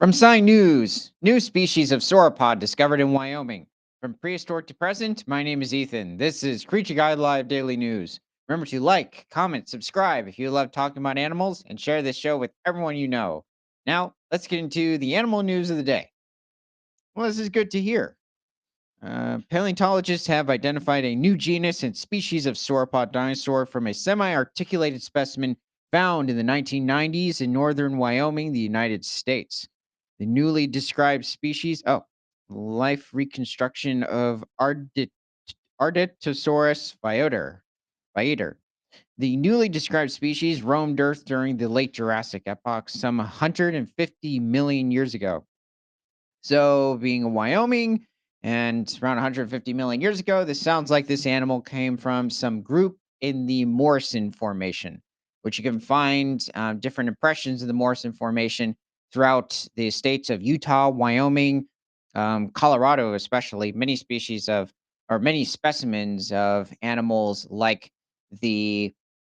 From Sci News, new species of sauropod discovered in Wyoming. From prehistoric to present, my name is Ethan. This is Creature Guide Live Daily News. Remember to like, comment, subscribe if you love talking about animals, and share this show with everyone you know. Now, let's get into the animal news of the day. Well, this is good to hear. Paleontologists have identified a new genus and species of sauropod dinosaur from a semi articulated specimen found in the 1990s in northern Wyoming, the United States. The newly described species, life reconstruction of Ardetosaurus viator. The newly described species roamed Earth during the late Jurassic epoch, some 150 million years ago. So, being in Wyoming and around 150 million years ago, this sounds like this animal came from some group in the Morrison Formation, which you can find different impressions of the Morrison Formation throughout the states of Utah, Wyoming, Colorado, especially. Many specimens of animals like the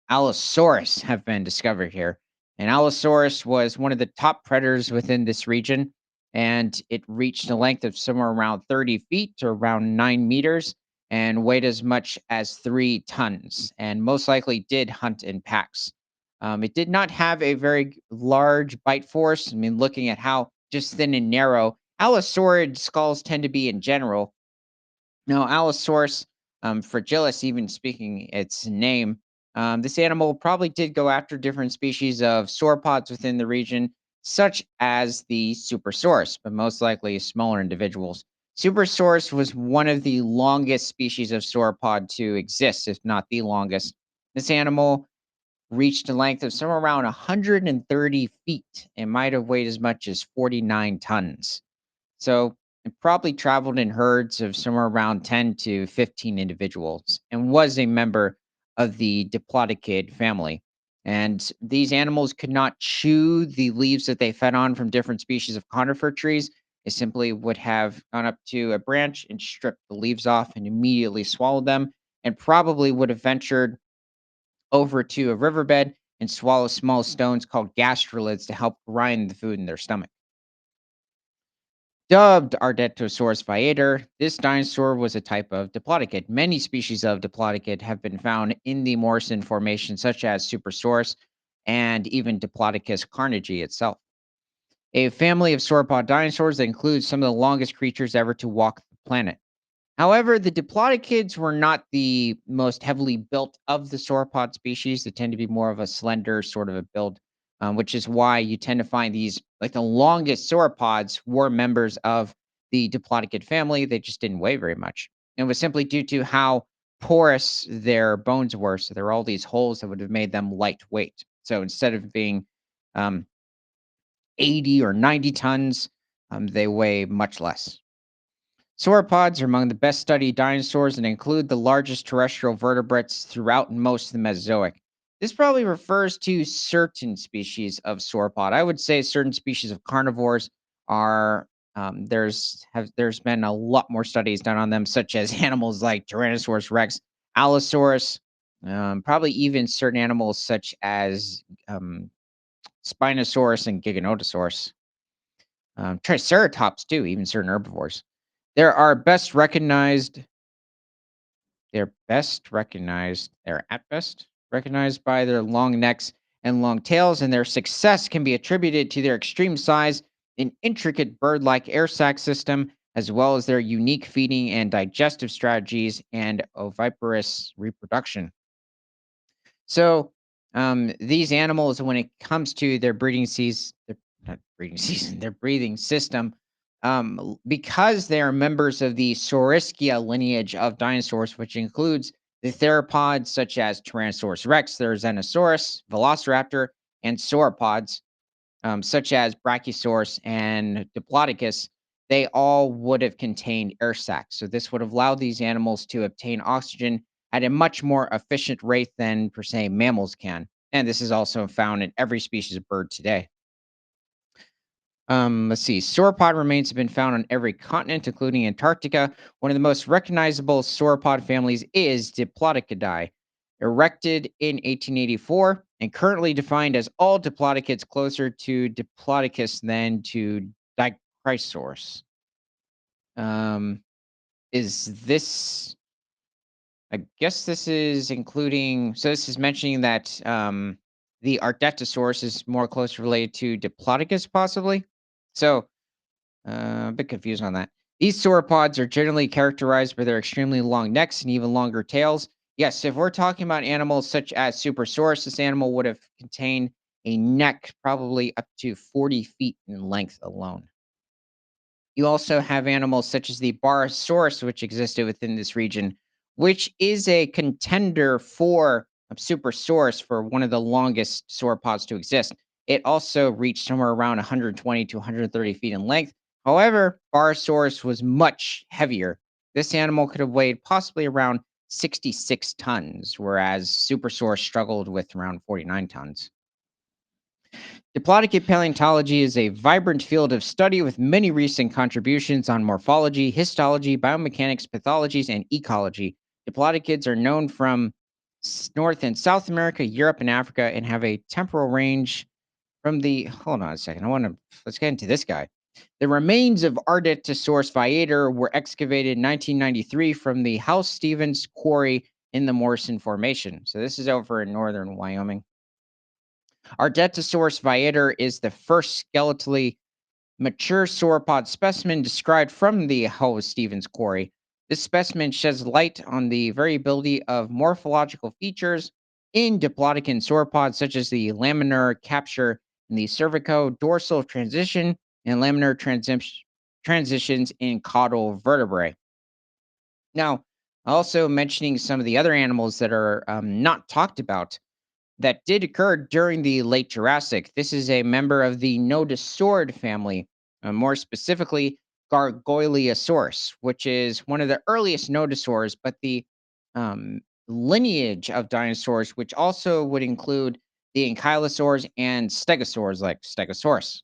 Allosaurus have been discovered here. And Allosaurus was one of the top predators within this region, and it reached a length of somewhere around 30 feet or around 9 meters and weighed as much as 3 tons, and most likely did hunt in packs. It did not have a very large bite force. I mean, looking at how just thin and narrow Allosaurid skulls tend to be in general. Now, Allosaurus fragilis, even speaking its name, this animal probably did go after different species of sauropods within the region, such as the Supersaurus, but most likely smaller individuals. Supersaurus was one of the longest species of sauropod to exist, if not the longest. This animal reached a length of somewhere around 130 feet and might have weighed as much as 49 tons. So it probably traveled in herds of somewhere around 10 to 15 individuals and was a member of the Diplodocid family. And these animals could not chew the leaves that they fed on from different species of conifer trees. It simply would have gone up to a branch and stripped the leaves off and immediately swallowed them, and probably would have ventured over to a riverbed and swallow small stones called gastrolids to help grind the food in their stomach. Dubbed Ardetosaurus viator, this dinosaur was a type of diplodocid. Many species of diplodocid have been found in the Morrison Formation, such as Supersaurus and even Diplodocus carnegie itself. A family of sauropod dinosaurs that includes some of the longest creatures ever to walk the planet. However, the diplodocids were not the most heavily built of the sauropod species. They tend to be more of a slender sort of a build, which is why you tend to find these, like the longest sauropods were members of the diplodocid family. They just didn't weigh very much. And it was simply due to how porous their bones were. So there were all these holes that would have made them lightweight. So instead of being um, 80 or 90 tons, they weigh much less. Sauropods are among the best studied dinosaurs and include the largest terrestrial vertebrates throughout most of the Mesozoic. This probably refers to certain species of sauropod. I would say certain species of carnivores are there's been a lot more studies done on them, such as animals like Tyrannosaurus Rex, Allosaurus, probably even certain animals such as Spinosaurus and Giganotosaurus, Triceratops too, even certain herbivores. There are best recognized they're at best recognized by their long necks and long tails, and their success can be attributed to their extreme size and intricate bird-like air sac system, as well as their unique feeding and digestive strategies and oviparous reproduction. So, these animals, when it comes to their their not breeding season, their breathing system, because they are members of the Saurischia lineage of dinosaurs, which includes the theropods such as Tyrannosaurus rex, there's Zenosaurus, Velociraptor, and sauropods such as Brachiosaurus and Diplodocus, they all would have contained air sacs. So this would have allowed these animals to obtain oxygen at a much more efficient rate than, per se, mammals can. And this is also found in every species of bird today. Let's see. Sauropod remains have been found on every continent, including Antarctica. One of the most recognizable sauropod families is Diplodocidae. Erected in 1884, and currently defined as all diplodocids closer to Diplodocus than to Dichrysaurs. Um, is this I guess this is including so this is mentioning that, the Ardetosaurus is more closely related to Diplodocus possibly? So, a bit confused on that. These sauropods are generally characterized by their extremely long necks and even longer tails. Yes, if we're talking about animals such as Supersaurus, this animal would have contained a neck probably up to 40 feet in length alone. You also have animals such as the Barosaurus, which existed within this region, which is a contender for Supersaurus for one of the longest sauropods to exist. It also reached somewhere around 120 to 130 feet in length. However, Barosaurus was much heavier. This animal could have weighed possibly around 66 tons, whereas Supersaurus struggled with around 49 tons. Diplodocid paleontology is a vibrant field of study with many recent contributions on morphology, histology, biomechanics, pathologies, and ecology. Diplodocids are known from North and South America, Europe, and Africa, and have a temporal range from the. Hold on a second. Let's get into this guy. The remains of Ardetosaurus viator were excavated in 1993 from the House Stevens quarry in the Morrison Formation. So this is over in northern Wyoming. Ardetosaurus viator is the first skeletally mature sauropod specimen described from the Howe-Stevens quarry. This specimen sheds light on the variability of morphological features in diplodocid sauropods, such as the laminar capture and the cervico-dorsal transition and laminar transitions in caudal vertebrae. Now, also mentioning some of the other animals that are not talked about that did occur during the late Jurassic. This is a member of the Nodosaurid family, more specifically Gargoyleosaurus, which is one of the earliest nodosaurs, but the lineage of dinosaurs, which also would include the ankylosaurs and stegosaurs like Stegosaurus,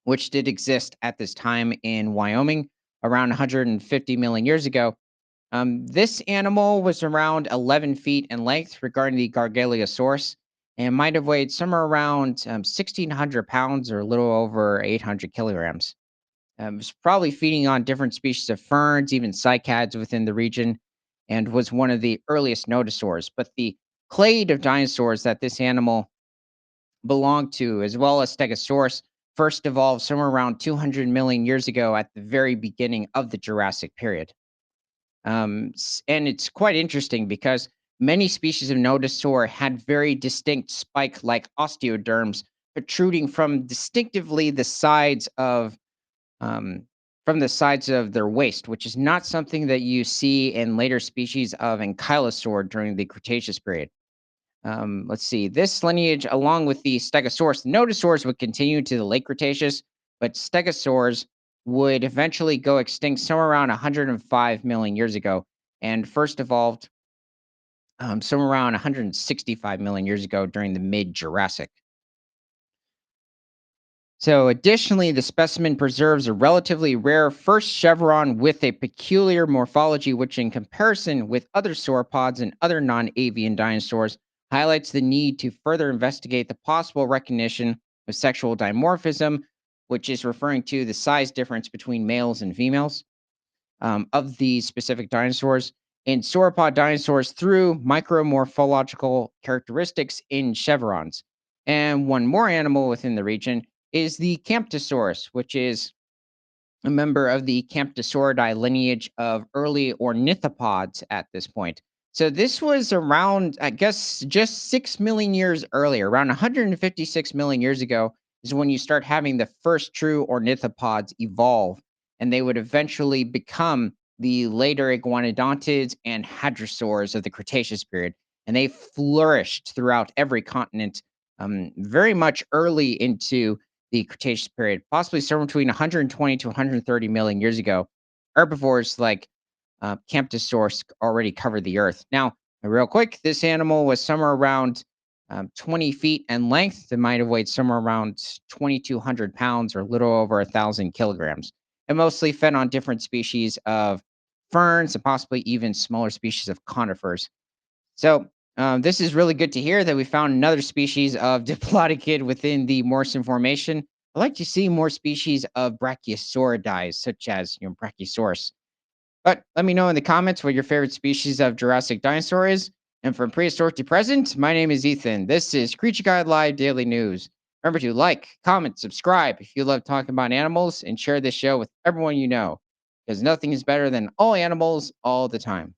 which did exist at this time in Wyoming around 150 million years ago. This animal was around 11 feet in length regarding the Gargantuosaurus and might have weighed somewhere around 1,600 pounds or a little over 800 kilograms. It was probably feeding on different species of ferns, even cycads within the region, and was one of the earliest nodosaurs. But the clade of dinosaurs that this animal belonged to, as well as Stegosaurus, first evolved somewhere around 200 million years ago at the very beginning of the Jurassic period. And it's quite interesting because many species of nodosaur had very distinct spike-like osteoderms protruding um, from the sides of their waist, which is not something that you see in later species of ankylosaur during the Cretaceous period. Let's see. This lineage, along with the Stegosaurus, the Nodosaurs would continue to the late Cretaceous, but Stegosaurs would eventually go extinct somewhere around 105 million years ago, and first evolved somewhere around 165 million years ago during the mid Jurassic. So, additionally, the specimen preserves a relatively rare first chevron with a peculiar morphology, which, in comparison with other sauropods and other non avian dinosaurs, highlights the need to further investigate the possible recognition of sexual dimorphism, which is referring to the size difference between males and females of these specific dinosaurs. In sauropod dinosaurs through micromorphological characteristics in chevrons. And one more animal within the region is the Camptosaurus, which is a member of the Camptosauridae lineage of early ornithopods at this point. So this was around, I guess, just 6 million years earlier, around 156 million years ago, is when you start having the first true ornithopods evolve, and they would eventually become the later iguanodontids and hadrosaurs of the Cretaceous period. And they flourished throughout every continent, very much early into the Cretaceous period, possibly somewhere between 120 to 130 million years ago. Herbivores like Camptosaurus already covered the Earth. Now, real quick, this animal was somewhere around 20 feet in length. It might have weighed somewhere around 2,200 pounds or a little over 1,000 kilograms. It mostly fed on different species of ferns and possibly even smaller species of conifers. So, This is really good to hear that we found another species of diplodocid within the Morrison Formation. I'd like to see more species of brachiosauridae, such as Brachiosaurus. But let me know in the comments what your favorite species of Jurassic dinosaur is. And from prehistoric to present, my name is Ethan. This is Creature Guide Live Daily News. Remember to like, comment, subscribe if you love talking about animals, and share this show with everyone you know, because nothing is better than all animals all the time.